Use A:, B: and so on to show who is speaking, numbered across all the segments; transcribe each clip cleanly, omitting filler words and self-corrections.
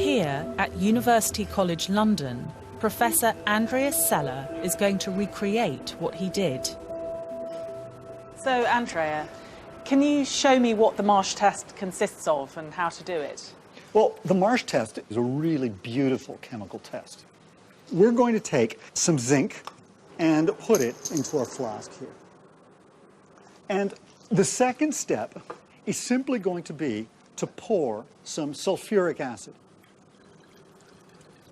A: Here at University College London, Professor Andreas Seller is going to recreate what he did. So, Andrea, can you show me what the Marsh test consists of and how to do it?
B: Well, the Marsh test is a really beautiful chemical test. We're going to take some zinc and put it into our flask here. And the second step is simply going to be to pour some sulfuric acid.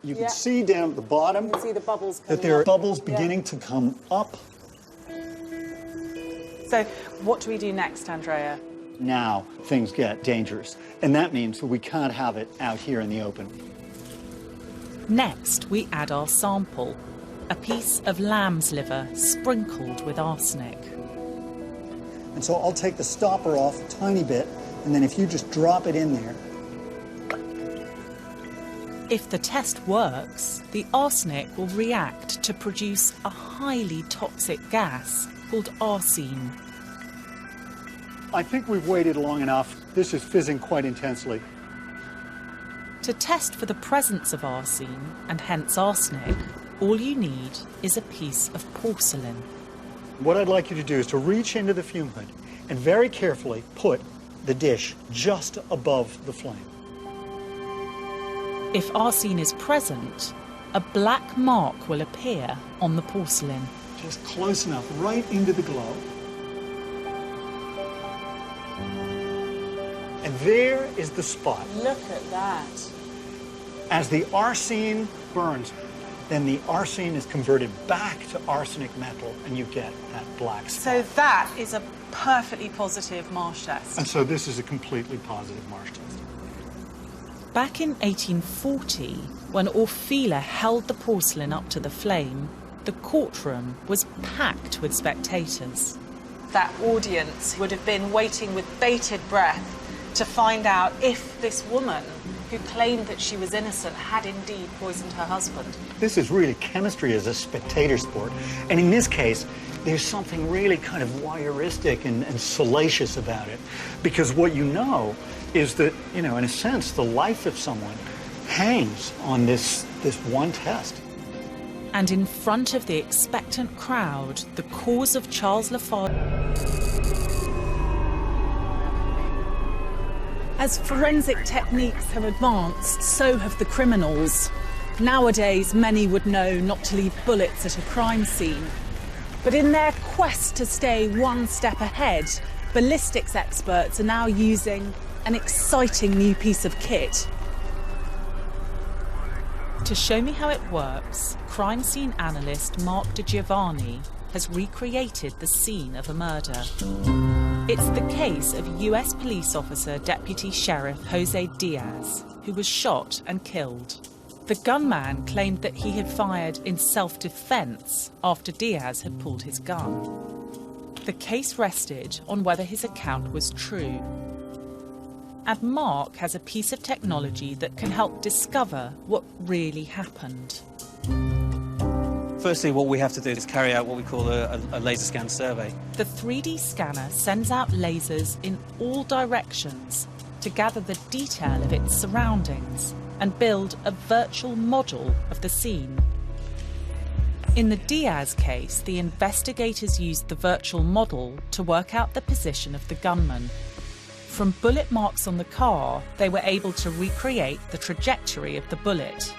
B: You can see down at the bottom
A: You can see the bubbles coming
B: that there are
A: up.
B: bubbles beginning to come up.
A: So, what do we do next, Andrea?
B: Now things get dangerous, and that means that we can't have it out here in the open.
A: Next, we add our sample, a piece of lamb's liver sprinkled with arsenic.
B: And so I'll take the stopper off a tiny bit, and then if you just drop it in there.
A: If the test works, the arsenic will react to produce a highly toxic gas called arsine.
B: I think we've waited long enough. This is fizzing quite intensely.
A: To test for the presence of arsine, and hence arsenic, all you need is a piece of porcelain.
B: What I'd like you to do is to reach into the fume hood and very carefully put the dish just above the flame.
A: If arsine is present, a black mark will appear on the porcelain.
B: Just close enough, right into the glow. And there is the spot.
A: Look at that.
B: As the arsine burns, then the arsine is converted back to arsenic metal, and you get that black spot.
A: So that is a perfectly positive Marsh test.
B: And so this is a completely positive Marsh test.
A: Back in 1840, when Orfila held the porcelain up to the flame, the courtroom was packed with spectators. That audience would have been waiting with bated breath to find out if this woman, who claimed that she was innocent, had indeed poisoned her husband.
B: This is really chemistry as a spectator sport. And in this case, there's something really kind of voyeuristic and salacious about it. Because what you know is that, in a sense, the life of someone hangs on this one test.
A: And in front of the expectant crowd, the cause of Charles Lafarge. As forensic techniques have advanced, so have the criminals. Nowadays, many would know not to leave bullets at a crime scene. But in their quest to stay one step ahead, ballistics experts are now using an exciting new piece of kit. To show me how it works, crime scene analyst Mark De Giovanni has recreated the scene of a murder. It's the case of US police officer Deputy Sheriff Jose Diaz, who was shot and killed. The gunman claimed that he had fired in self-defense after Diaz had pulled his gun. The case rested on whether his account was true. And Mark has a piece of technology that can help discover what really happened.
C: Firstly, what we have to do is carry out what we call a laser scan survey.
A: The 3D scanner sends out lasers in all directions to gather the detail of its surroundings and build a virtual model of the scene. In the Diaz case, the investigators used the virtual model to work out the position of the gunman. From bullet marks on the car, they were able to recreate the trajectory of the bullet.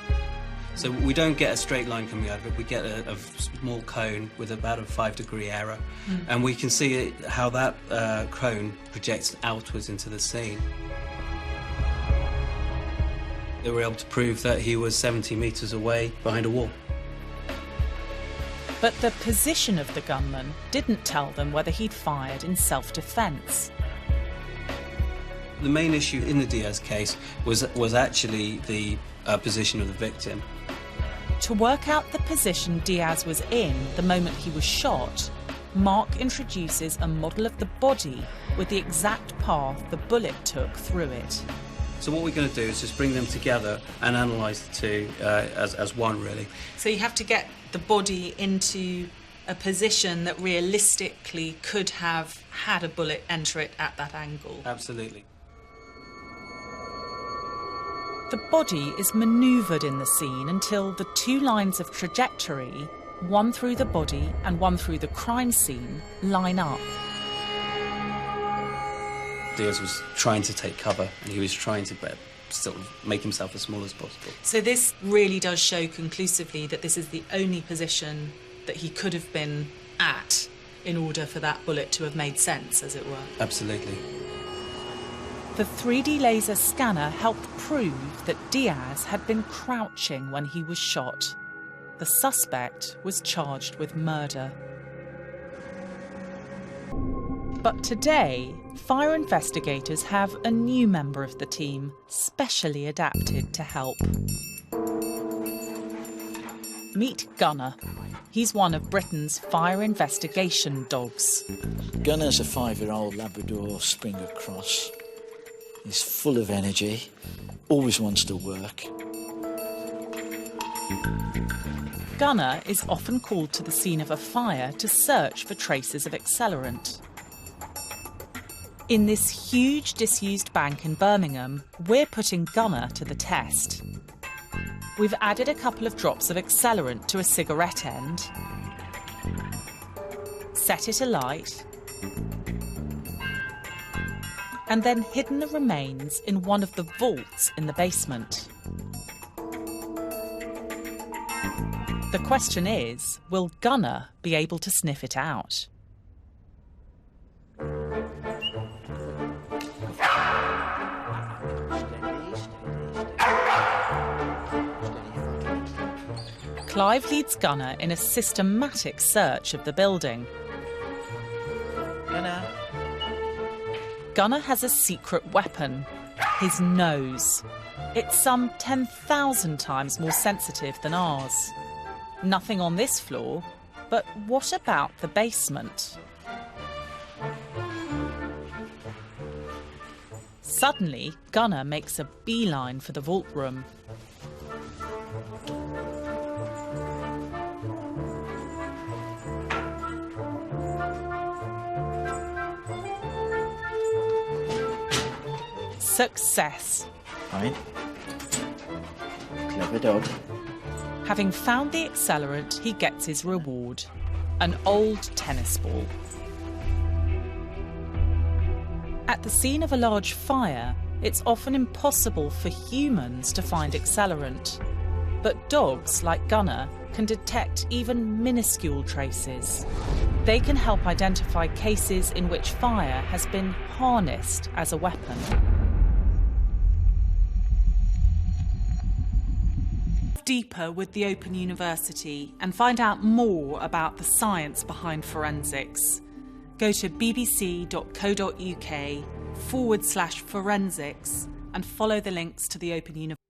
C: So we don't get a straight line coming out of it, we get a small cone with about a 5-degree error. And we can see how that cone projects outwards into the scene. They were able to prove that he was 70 metres away behind a wall.
A: But the position of the gunman didn't tell them whether he'd fired in self-defense.
C: The main issue in the Diaz case was actually the position of the victim.
A: To work out the position Diaz was in the moment he was shot, Mark introduces a model of the body with the exact path the bullet took through it.
C: So what we're going to do is just bring them together and analyse the two as one, really.
A: So you have to get the body into a position that realistically could have had a bullet enter it at that angle.
C: Absolutely.
A: The body is manoeuvred in the scene until the two lines of trajectory, one through the body and one through the crime scene, line up.
C: Diaz was trying to take cover, and he was trying to still make himself as small as possible.
A: So this really does show conclusively that this is the only position that he could have been at in order for that bullet to have made sense, as it were.
C: Absolutely.
A: The 3D laser scanner helped prove that Diaz had been crouching when he was shot. The suspect was charged with murder. But today, fire investigators have a new member of the team, specially adapted to help. Meet Gunner. He's one of Britain's fire investigation dogs.
D: Gunner's a 5-year-old Labrador Springer Cross. He's full of energy, always wants to work.
A: Gunner is often called to the scene of a fire to search for traces of accelerant. In this huge disused bank in Birmingham, we're putting Gunner to the test. We've added a couple of drops of accelerant to a cigarette end, set it alight, and then hidden the remains in one of the vaults in the basement. The question is, will Gunner be able to sniff it out? Clive leads Gunner in a systematic search of the building. Gunner has a secret weapon, his nose. It's some 10,000 times more sensitive than ours. Nothing on this floor, but what about the basement? Suddenly, Gunner makes a beeline for the vault room. Success.
D: Fine. Clever dog.
A: Having found the accelerant, he gets his reward, an old tennis ball. At the scene of a large fire, it's often impossible for humans to find accelerant. But dogs, like Gunner, can detect even minuscule traces. They can help identify cases in which fire has been harnessed as a weapon. Deeper with the Open University and find out more about the science behind forensics. Go to bbc.co.uk/forensics and follow the links to the Open University.